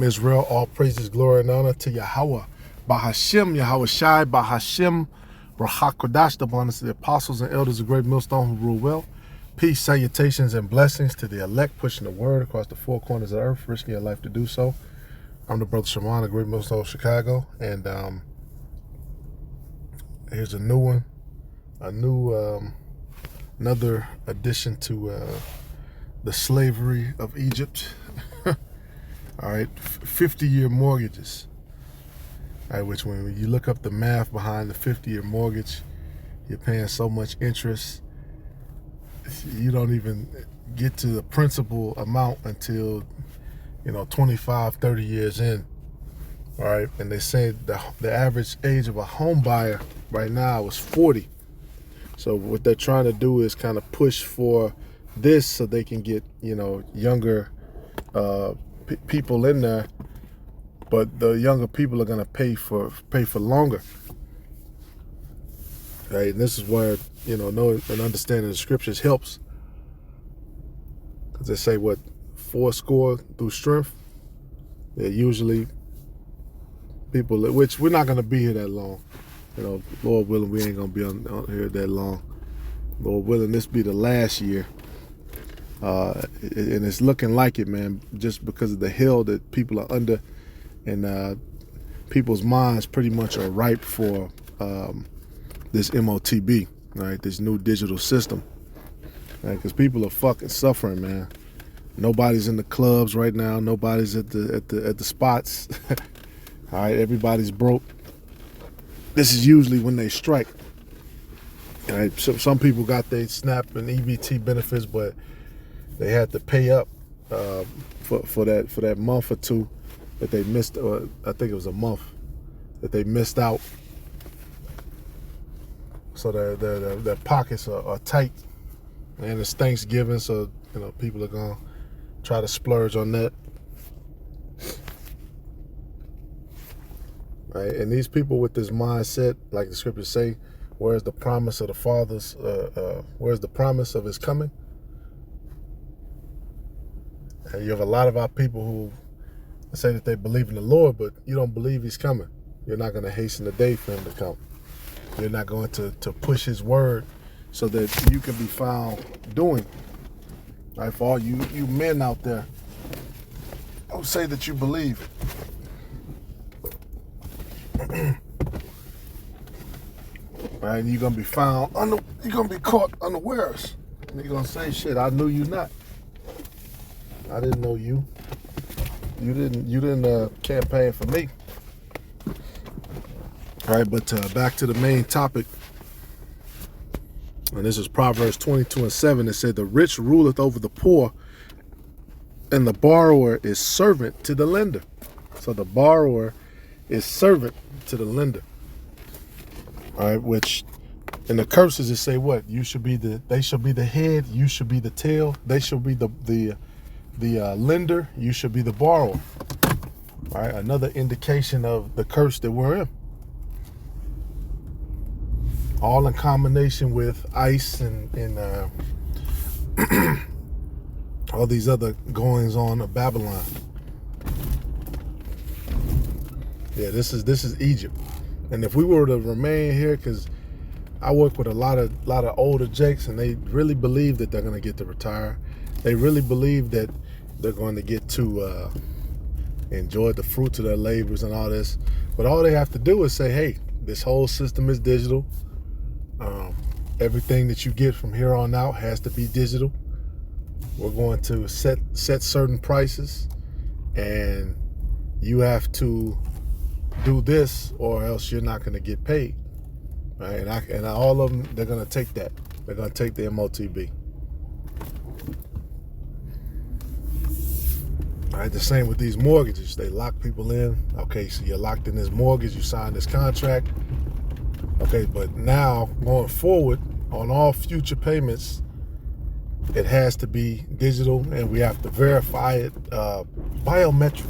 Israel, all praises, glory, and honor to Yahweh, Bahashem, Yahweh Shai, Bahashem, Rahakodash, the abundance of the apostles and elders of great millstone who rule well. Peace, salutations, and blessings to the elect, pushing the word across the four corners of the earth, risking your life to do so. I'm the brother Shaman of Great Millstone, Chicago, and here's a new one, another addition to the slavery of Egypt. All right, 50-year mortgages. All right, which when you look up the math behind the 50-year mortgage, you're paying so much interest, you don't even get to the principal amount until, 25, 30 years in. All right, and they say the average age of a home buyer right now is 40. So what they're trying to do is kind of push for this so they can get, younger people in there, but the younger people are going to pay for longer. Right, and this is where knowing and understanding the scriptures helps, because they say what 40 through strength. They're usually people which we're not going to be here that long. Lord willing, we ain't going to be on here that long. Lord willing, this be the last year. And it's looking like it, man, just because of the hell that people are under, and people's minds pretty much are ripe for this MOTB, right? This new digital system, right? Because people are fucking suffering, man. Nobody's in the clubs right now. Nobody's at the spots. All right, everybody's broke. This is usually when they strike. Right? So some people got their SNAP and EBT benefits, but they had to pay up for that month or two that they missed, or I think it was a month that they missed out. So their pockets are tight, and it's Thanksgiving, so people are gonna try to splurge on that. Right, and these people with this mindset, like the scriptures say, where's the promise of the Father's? Where's the promise of His coming? And you have a lot of our people who say that they believe in the Lord, but you don't believe He's coming. You're not going to hasten the day for Him to come. You're not going to push His word so that you can be found doing. Right, for all you men out there, don't say that you believe. Right, and you're going to be found, you're going to be caught unawares. And you're going to say, shit, I knew you not. I didn't know you. You didn't campaign for me. All right, but back to the main topic. And this is Proverbs 22:7. It said, the rich ruleth over the poor, and the borrower is servant to the lender. So the borrower is servant to the lender. All right, which in the curses it say what? They should be the head, you should be the tail, they should be the lender, you should be the borrower. All right, another indication of the curse that we're in. All in combination with ICE and all these other goings on of Babylon. Yeah, this is Egypt. And if we were to remain here, because I work with a lot of older jakes, and they really believe that they're going to get to retire. They really believe that they're going to get to enjoy the fruits of their labors and all this. But all they have to do is say, hey, this whole system is digital. Everything that you get from here on out has to be digital. We're going to set certain prices, and you have to do this or else you're not going to get paid. Right? And all of them, they're going to take that. They're going to take the MOTB. All right, the same with these mortgages. They lock people in. Okay, so you're locked in this mortgage. You signed this contract. Okay, but now going forward on all future payments, it has to be digital, and we have to verify it biometric.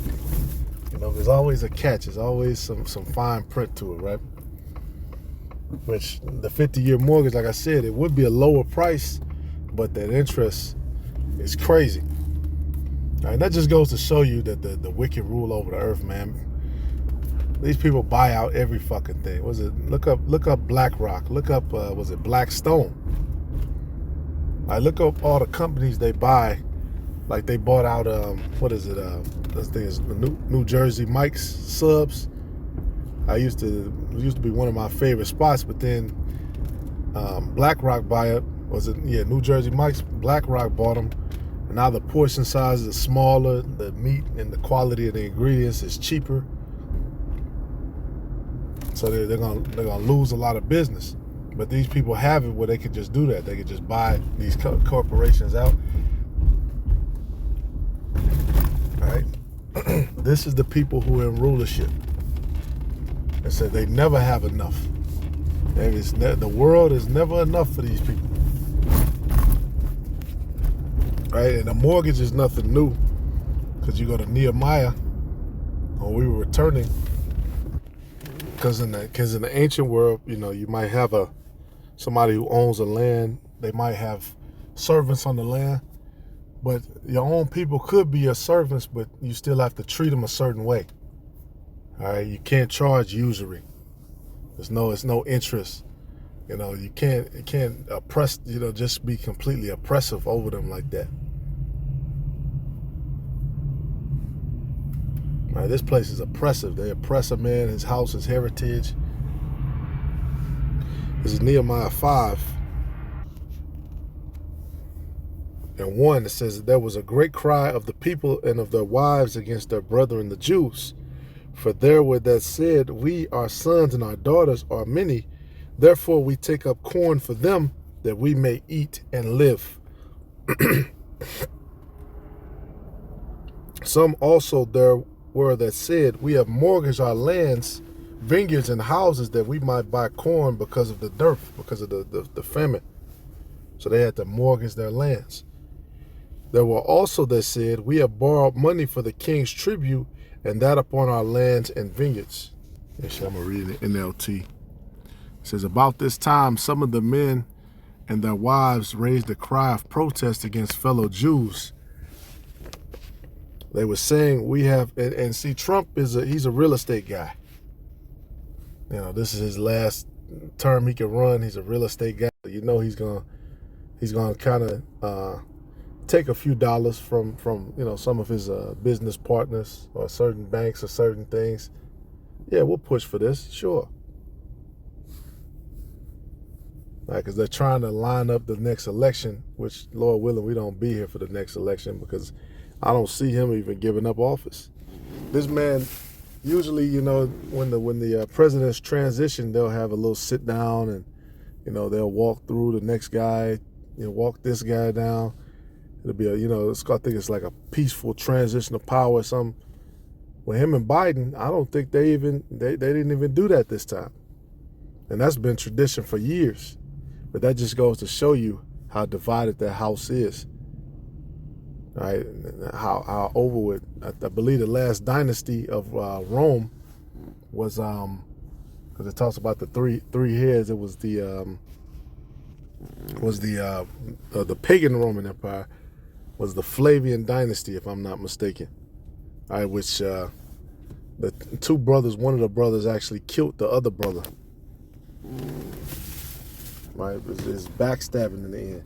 There's always a catch. There's always some fine print to it, right? Which the 50-year mortgage, like I said, it would be a lower price, but that interest is crazy. All right, that just goes to show you that the wicked rule over the earth, man. These people buy out every fucking thing. Look up BlackRock. Look up was it Blackstone? I look up all the companies they buy. Like they bought out what is it? This thing is New Jersey Mike's Subs. It used to be one of my favorite spots, but then BlackRock New Jersey Mike's. BlackRock bought them, and now the portion size is smaller. The meat and the quality of the ingredients is cheaper. So they're gonna lose a lot of business. But these people have it where they can just do that. They can just buy these corporations out. All right. This is the people who are in rulership. They said they never have enough. The world is never enough for these people. Right? And the mortgage is nothing new. Because you go to Nehemiah, when we were returning, because in the ancient world, you might have somebody who owns a land. They might have servants on the land, but your own people could be your servants, but you still have to treat them a certain way. All right, you can't charge usury. There's no interest. You can't oppress. Just be completely oppressive over them like that. All right, this place is oppressive. They oppress a man, his house, his heritage. This is Nehemiah 5 and 1. It says, there was a great cry of the people and of their wives against their brethren the Jews. For there were that said, we, our sons and our daughters are many. Therefore we take up corn for them, that we may eat and live. Some also there were that said, we have mortgaged our lands, vineyards, and houses, that we might buy corn because of the dearth, because of the famine. So they had to mortgage their lands. There were also that said, we have borrowed money for the king's tribute, and that upon our lands and vineyards. Actually, I'm going to read the NLT. It says, about this time, some of the men and their wives raised a cry of protest against fellow Jews. They were saying, we have, and see, Trump he's a real estate guy. This is his last term he can run. He's a real estate guy. He's gonna kind of take a few dollars from some of his business partners or certain banks or certain things. Yeah, we'll push for this, sure. Because they're trying to line up the next election, which, Lord willing, we don't be here for the next election, because I don't see him even giving up office. This man, usually, when the presidents transition, they'll have a little sit down and, they'll walk through the next guy, walk this guy down. It'll be I think it's like a peaceful transition of power or something. With him and Biden, I don't think they didn't even do that this time. And that's been tradition for years. But that just goes to show you how divided that house is. Right? How over with. I believe the last dynasty of Rome was because it talks about the three heads. It was the pagan Roman Empire was the Flavian dynasty, if I'm not mistaken. All right, which the two brothers, one of the brothers actually killed the other brother. Right, it's backstabbing in the end.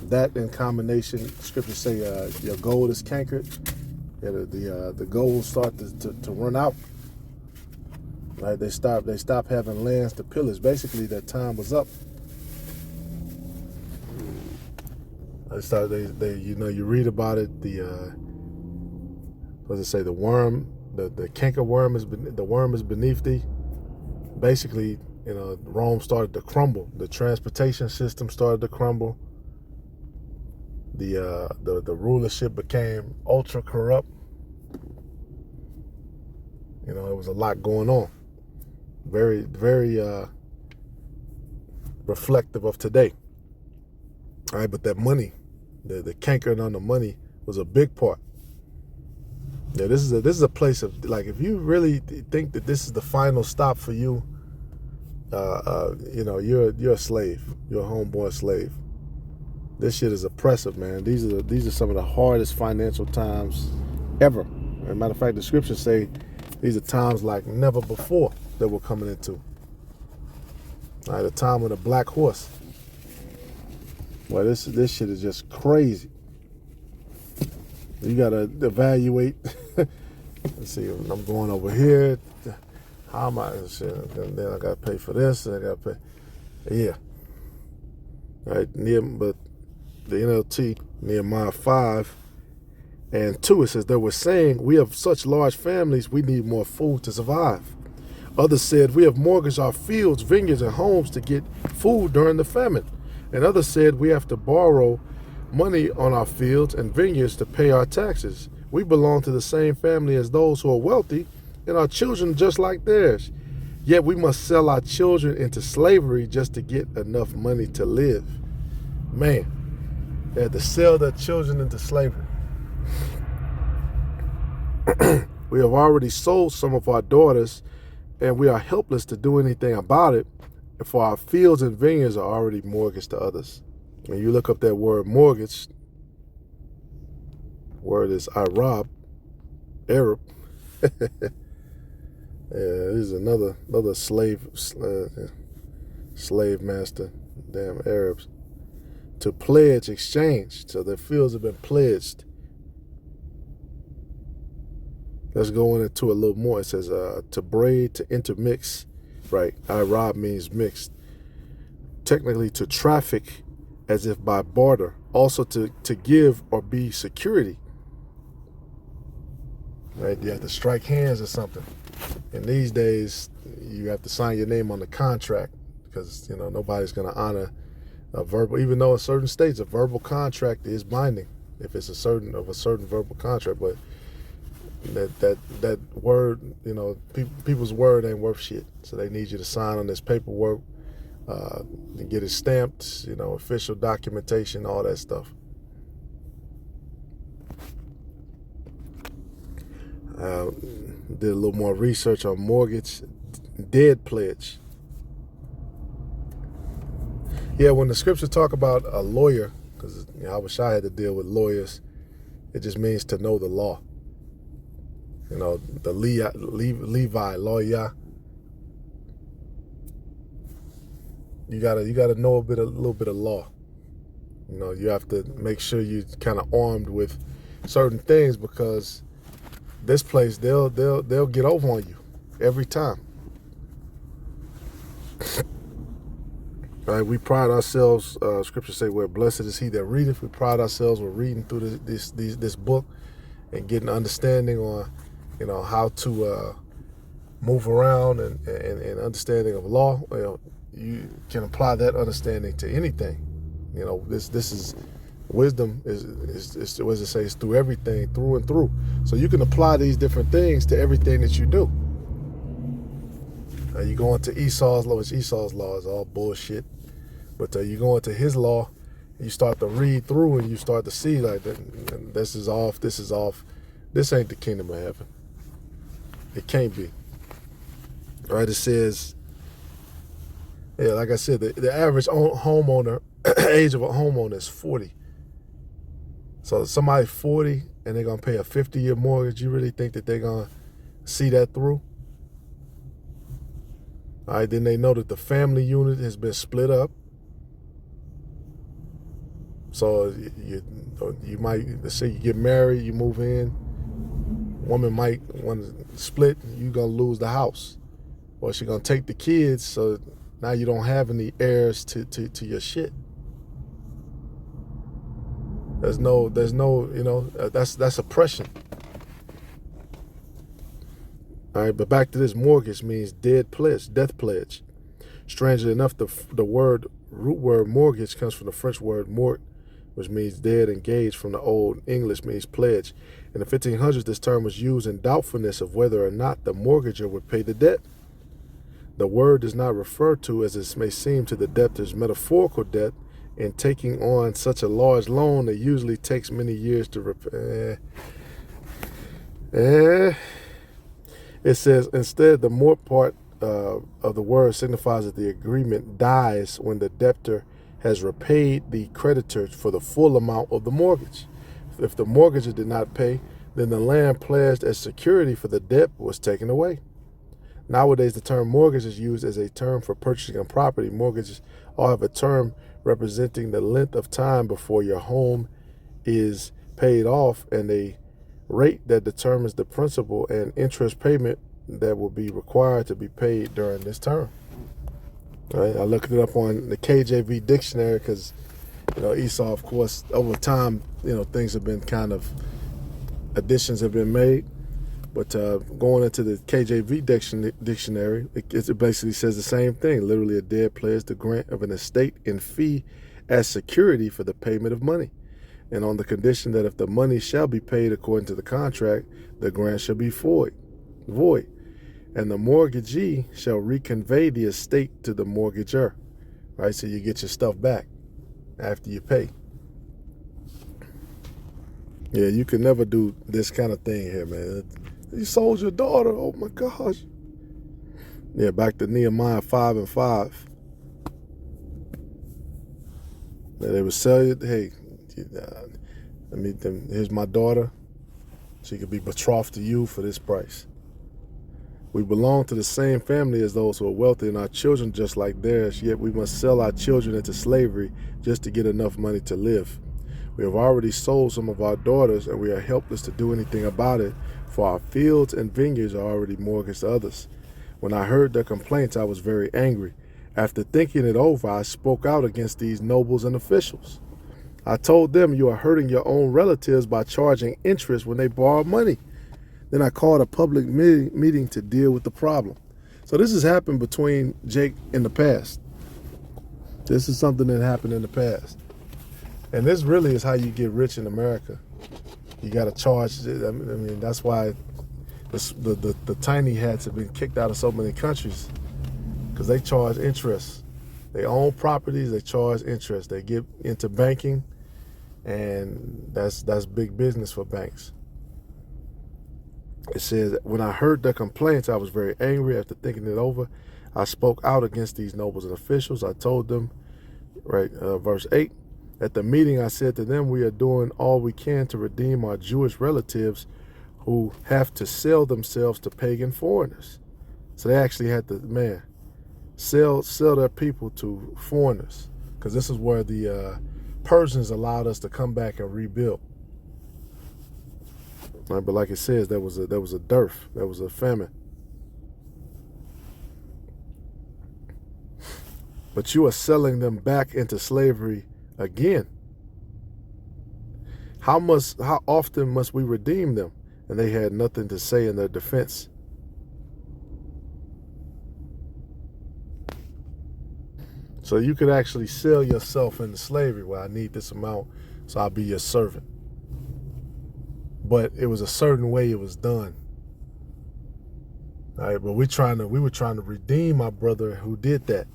That in combination, scriptures say your gold is cankered. Yeah, the gold start to run out. Right, they stop having lands to pillage. Basically, their time was up. You read about it. What does it say? The worm, the canker worm the worm is beneath thee. Basically, Rome started to crumble. The transportation system started to crumble. The rulership became ultra corrupt. There was a lot going on. Very, very reflective of today. All right, but that money, the cankering on the money was a big part. Yeah, this is a place of, like, if you really think that this is the final stop for you, you're a slave. You're a homeboy slave. This shit is oppressive, man. These are some of the hardest financial times ever. As a matter of fact, the scriptures say these are times like never before that we're coming into. All right, the time of the black horse. Well, this shit is just crazy. You gotta evaluate. Let's see, I'm going over here. How am I? And then I gotta pay for this, and I gotta pay. Yeah. All right, but the NLT, Nehemiah 5:2, it says, they were saying, we have such large families, we need more food to survive. Others said, we have mortgaged our fields, vineyards, and homes to get food during the famine. And others said, we have to borrow money on our fields and vineyards to pay our taxes. We belong to the same family as those who are wealthy, and our children just like theirs. Yet we must sell our children into slavery just to get enough money to live. Man, they had to sell their children into slavery. We have already sold some of our daughters, and we are helpless to do anything about it, for our fields and vineyards are already mortgaged to others. When you look up that word mortgage, word is Arab, Arab. Yeah, this is another slave master, damn Arabs. To pledge exchange, so their fields have been pledged. Let's go into a little more. It says to braid, to intermix, right? Arab means mixed. Technically, to traffic as if by barter. Also to give or be security. Right? You have to strike hands or something. And these days, you have to sign your name on the contract because, nobody's going to honor a verbal, even though in certain states, a verbal contract is binding if it's a certain verbal contract. But that word, people's word ain't worth shit. So they need you to sign on this paperwork, and get it stamped, official documentation, all that stuff. Did a little more research on mortgage, dead pledge. Yeah, when the scriptures talk about a lawyer, because I wish I had to deal with lawyers, it just means to know the law. The Levi, lawyer. You gotta know a little bit of law. You have to make sure you're kind of armed with certain things because this place they'll get over on you every time. Right, we pride ourselves. Scriptures say, "Where blessed is he that readeth." We pride ourselves with reading through this book and getting understanding on, how to move around and understanding of law. You can apply that understanding to anything. This is wisdom. Is what does it say? It's through everything, through and through. So you can apply these different things to everything that you do. You go into Esau's law, which Esau's law is all bullshit. But you go into his law, you start to read through and you start to see like that, this is off, this is off. This ain't the kingdom of heaven. It can't be. All right, it says, yeah, like I said, the average homeowner, age of a homeowner is 40. So somebody 40 and they're going to pay a 50-year mortgage, you really think that they're going to see that through? All right, then they know that the family unit has been split up. So you might, let's say you get married, you move in, woman might want to split, you're going to lose the house. Or she's going to take the kids, so now you don't have any heirs to your shit. There's no, that's oppression. All right, but back to this, mortgage means death pledge. Strangely enough, the root word mortgage comes from the French word mort, which means dead, engaged from the Old English means pledge. In the 1500s, this term was used in doubtfulness of whether or not the mortgager would pay the debt. The word does not refer to, as it may seem to the debtor's metaphorical debt in taking on such a large loan that usually takes many years to repay. It says, instead, the mort part of the word signifies that the agreement dies when the debtor has repaid the creditor for the full amount of the mortgage. If the mortgagor did not pay, then the land pledged as security for the debt was taken away. Nowadays, the term mortgage is used as a term for purchasing a property. Mortgages all have a term representing the length of time before your home is paid off and a rate that determines the principal and interest payment that will be required to be paid during this term. All right, I looked it up on the KJV dictionary because, Esau, of course, over time, things have been additions have been made. But going into the KJV dictionary, it basically says the same thing. Literally, a deed pledge the grant of an estate in fee as security for the payment of money, and on the condition that if the money shall be paid according to the contract, the grant shall be void, and the mortgagee shall reconvey the estate to the mortgagor. Right, so you get your stuff back after you pay. Yeah, you can never do this kind of thing here, man. You sold your daughter. Oh my gosh. Yeah, back to Nehemiah 5:5. They would sell you. Hey, here's my daughter. She could be betrothed to you for this price. We belong to the same family as those who are wealthy, and our children just like theirs. Yet we must sell our children into slavery just to get enough money to live. We have already sold some of our daughters, and we are helpless to do anything about it, for our fields and vineyards are already mortgaged to others. When I heard their complaints, I was very angry. After thinking it over, I spoke out against these nobles and officials. I told them, you are hurting your own relatives by charging interest when they borrow money. Then I called a public meeting to deal with the problem. So this has happened between Jake in the past. This is something that happened in the past. And this really is how you get rich in America. You got to charge. I mean, that's why the tiny hats have been kicked out of so many countries, because they charge interest. They own properties. They charge interest. They get into banking, and that's big business for banks. It says, when I heard their complaints, I was very angry. After thinking it over, I spoke out against these nobles and officials. I told them, verse 8, at the meeting, I said to them, we are doing all we can to redeem our Jewish relatives who have to sell themselves to pagan foreigners. So they actually had to, sell their people to foreigners, because this is where the Persians allowed us to come back and rebuild. Right, but like it says, there was a dearth, there was a famine. But you are selling them back into slavery again. How often must we redeem them? And they had nothing to say in their defense. So you could actually sell yourself into slavery. Well, I need this amount, so I'll be your servant. But it was a certain way it was done. All right, but we were trying to redeem our brother who did that.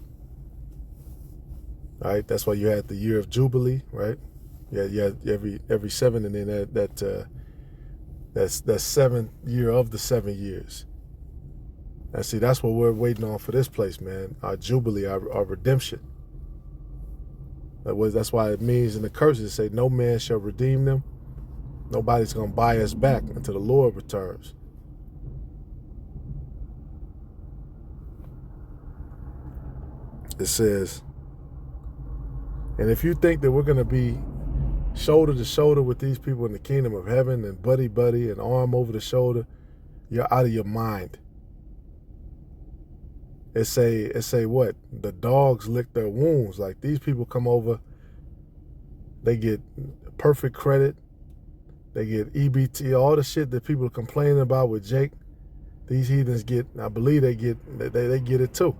All right, that's why you had the year of Jubilee, right? Yeah, you had every 7, and then that's seventh year of the 7 years. And see, that's what we're waiting on for this place, man. Our Jubilee, our redemption. That's why it means in the curses, say, no man shall redeem them. Nobody's going to buy us back until the Lord returns. It says, and if you think that we're going to be shoulder to shoulder with these people in the kingdom of heaven and buddy and arm over the shoulder, you're out of your mind. It say what? The dogs lick their wounds. Like, these people come over, they get perfect credit. They get EBT, all the shit that people are complaining about with Jake. These heathens get, I believe they get it too.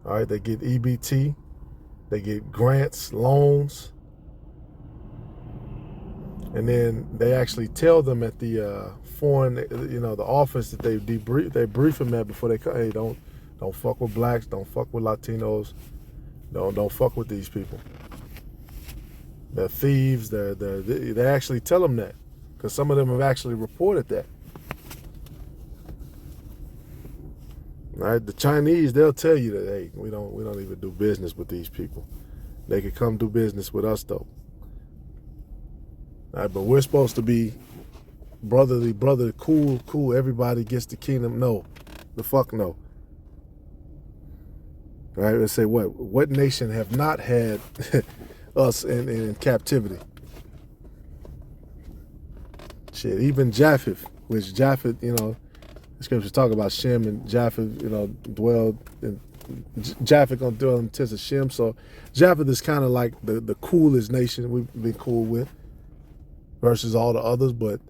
All right, they get EBT, they get grants, loans, and then they actually tell them at the foreign, the office that they brief them at before they come. Hey, don't fuck with blacks, don't fuck with Latinos, don't fuck with these people. They're thieves. They actually tell them that, because some of them have actually reported that. All right, the Chinese, they'll tell you that, hey, we don't even do business with these people. They could come do business with us though. All right, but we're supposed to be brotherly, cool. Everybody gets the kingdom. No, the fuck no. All right, let's say what nation have not had us in captivity? Shit, even Japheth, which Japheth, the scriptures talk about Shem and Japheth, dwelled in Japheth gonna dwell in the tents of Shem. So Japheth is kind of like the coolest nation we've been cool with versus all the others. But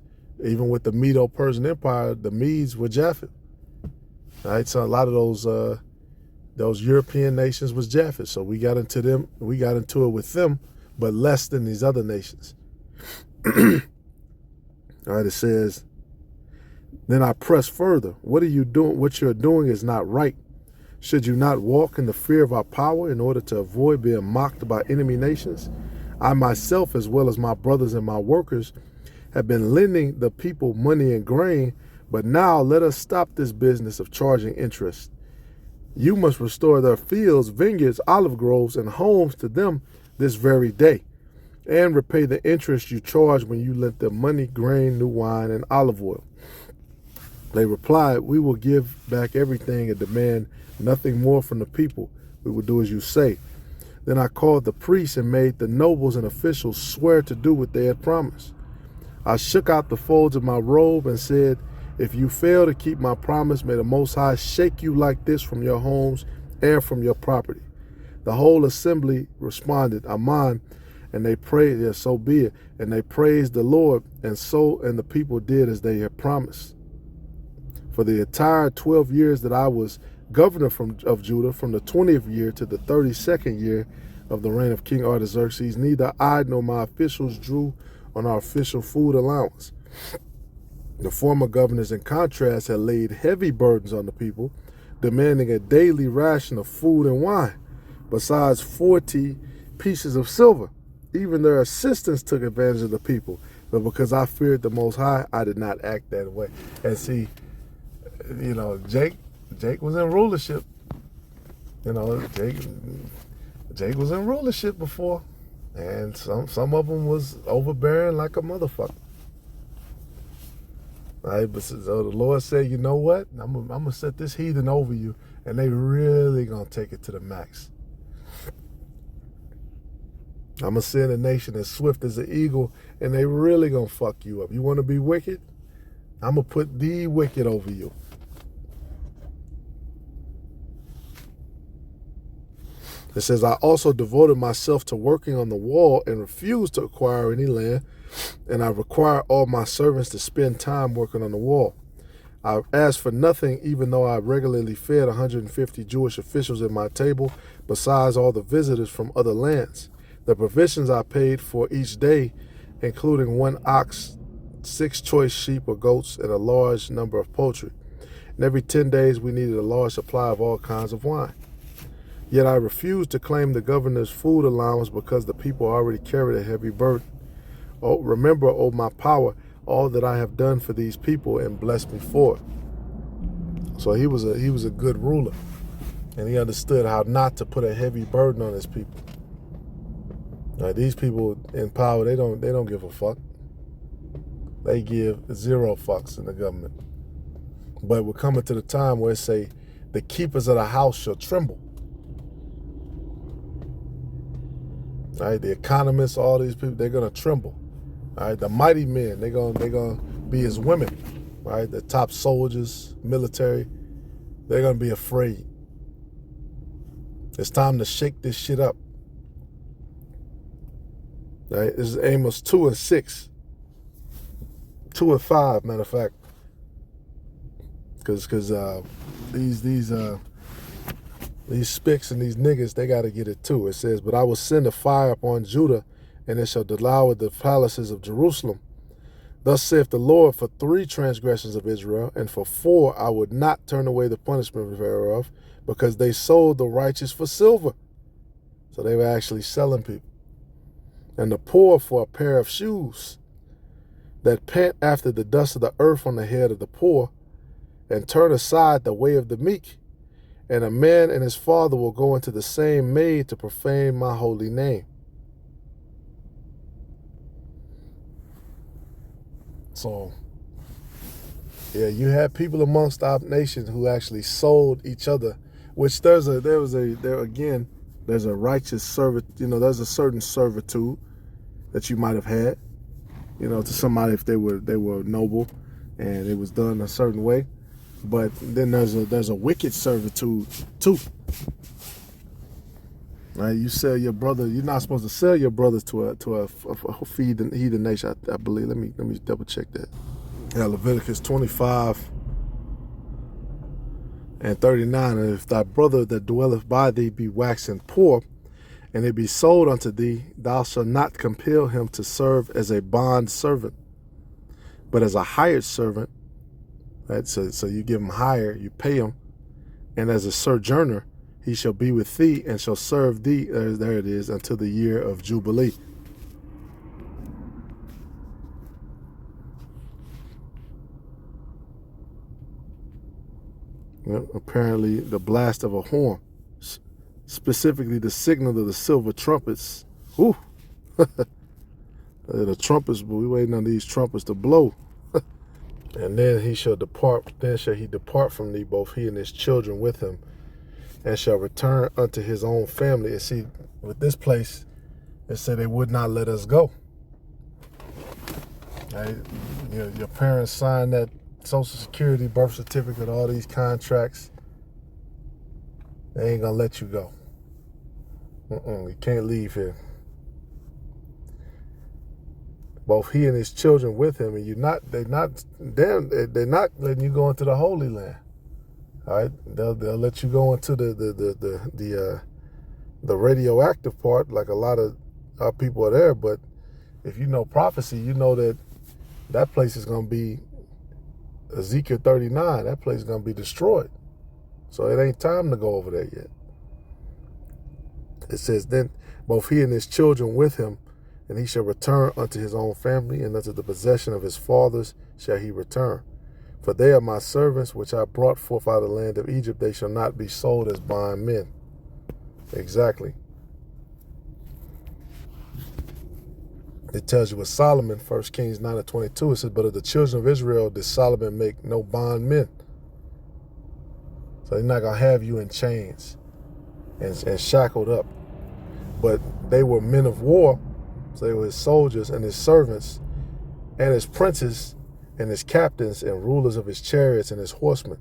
even with the Medo-Persian Empire, the Medes were Japheth. All right, so a lot of those European nations was Japheth. So we got into it with them, but less than these other nations. All right, it says, then I press further. What are you doing? What you're doing is not right. Should you not walk in the fear of our power in order to avoid being mocked by enemy nations? I myself, as well as my brothers and my workers, have been lending the people money and grain, but now let us stop this business of charging interest. You must restore their fields, vineyards, olive groves, and homes to them this very day, and repay the interest you charged when you lent them money, grain, new wine, and olive oil. They replied, we will give back everything and demand nothing more from the people. We will do as you say. Then I called the priests and made the nobles and officials swear to do what they had promised. I shook out the folds of my robe and said, if you fail to keep my promise, may the Most High shake you like this from your homes and from your property. The whole assembly responded, Amen, and they prayed, yes, so be it. And they praised the Lord, and the people did as they had promised. For the entire 12 years that I was governor of Judah, from the 20th year to the 32nd year of the reign of King Artaxerxes, neither I nor my officials drew on our official food allowance. The former governors, in contrast, had laid heavy burdens on the people, demanding a daily ration of food and wine, besides 40 pieces of silver. Even their assistants took advantage of the people, but because I feared the Most High, I did not act that way. And see, Jake was in rulership. Jake was in rulership before, and some of them was overbearing like a motherfucker. All right, but so the Lord said, you know what? I'm gonna set this heathen over you, and they really gonna take it to the max. I'm gonna send a nation as swift as an eagle, and they really gonna fuck you up. You want to be wicked? I'm gonna put the wicked over you. It says, I also devoted myself to working on the wall and refused to acquire any land, and I require all my servants to spend time working on the wall. I asked for nothing, even though I regularly fed 150 Jewish officials at my table, besides all the visitors from other lands. The provisions I paid for each day, including 1 ox, 6 choice sheep or goats, and a large number of poultry. And every 10 days we needed a large supply of all kinds of wine. Yet I refused to claim the governor's food allowance because the people already carried a heavy burden. Oh, remember, O my power, all that I have done for these people, and bless me for it. So he was a good ruler, and he understood how not to put a heavy burden on his people. Now, these people in power, they don't give a fuck. They give 0 fucks in the government. But we're coming to the time where it say, the keepers of the house shall tremble. All right, the economists, all these people, they're gonna tremble. All right, the mighty men, they're gonna be as women. Right, the top soldiers, military, they're gonna be afraid. It's time to shake this shit up. All right, this is Amos 2 and 6, 2 and 5, matter of fact, because these spics and these niggas, they got to get it too. It says, but I will send a fire upon Judah, and it shall devour the palaces of Jerusalem. Thus saith the Lord, for 3 transgressions of Israel, and for 4 I would not turn away the punishment thereof, because they sold the righteous for silver. So they were actually selling people. And the poor for a pair of shoes, that pant after the dust of the earth on the head of the poor, and turn aside the way of the meek, And a man and his father will go into the same maid to profane my holy name. So, yeah, you have people amongst our nation who actually sold each other, which there's a righteous service, there's a certain servitude that you might have had, to somebody if they were noble and it was done a certain way. But then there's a wicked servitude too. Right? You sell your brother. You're not supposed to sell your brothers to a heathen nation. I believe. Let me double check that. Yeah, Leviticus 25:39. And if thy brother that dwelleth by thee be waxen poor, and it be sold unto thee, thou shalt not compel him to serve as a bond servant, but as a hired servant. Right? So you give him hire, you pay him, and as a sojourner, he shall be with thee and shall serve thee, there it is, until the year of Jubilee. Apparently, the blast of a horn, specifically the signal of the silver trumpets. Whew. The trumpets, we waiting on these trumpets to blow. And then he shall depart, then shall he depart from thee, both he and his children with him, and shall return unto his own family. And see, with this place, it said they would not let us go. Right? Your parents signed that Social Security, birth certificate, all these contracts. They ain't gonna let you go. You can't leave here. Both he and his children with him, and they're not letting you go into the Holy Land. All right, they'll let you go into the radioactive part, like a lot of our people are there. But if you know prophecy, you know that place is going to be Ezekiel 39. That place is going to be destroyed. So it ain't time to go over there yet. It says, then both he and his children with him, and he shall return unto his own family, and unto the possession of his fathers shall he return. For they are my servants, which I brought forth out of the land of Egypt. They shall not be sold as bondmen. Exactly. It tells you with Solomon, 1 Kings 9:22, it says, but of the children of Israel did Solomon make no bondmen. So he's not going to have you in chains and shackled up. But they were men of war. So they were his soldiers and his servants and his princes and his captains and rulers of his chariots and his horsemen.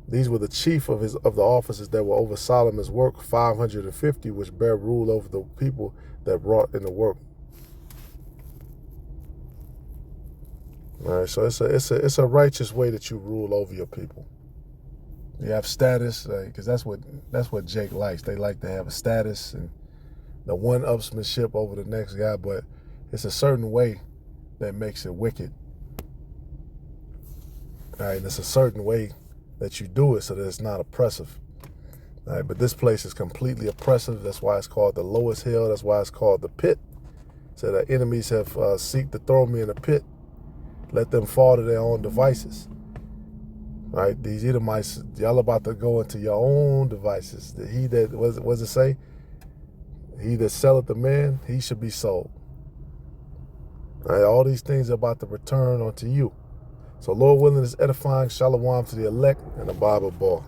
These were the chief of the officers that were over Solomon's work, 550, which bear rule over the people that wrought in the work. All right, so it's a righteous way that you rule over your people. You have status, because that's what Jake likes. They like to have a status and the one-upsmanship over the next guy, but it's a certain way that makes it wicked. All right, and it's a certain way that you do it so that it's not oppressive. All right, but this place is completely oppressive. That's why it's called the lowest hell. That's why it's called the pit. So the enemies have seek to throw me in a pit. Let them fall to their own devices. All right, these Edomites, y'all about to go into your own devices. He that, what does it say? He that selleth the man, he should be sold. All right, all these things are about to return unto you. So Lord willing, is edifying. Shalom to the elect and the Bible ball.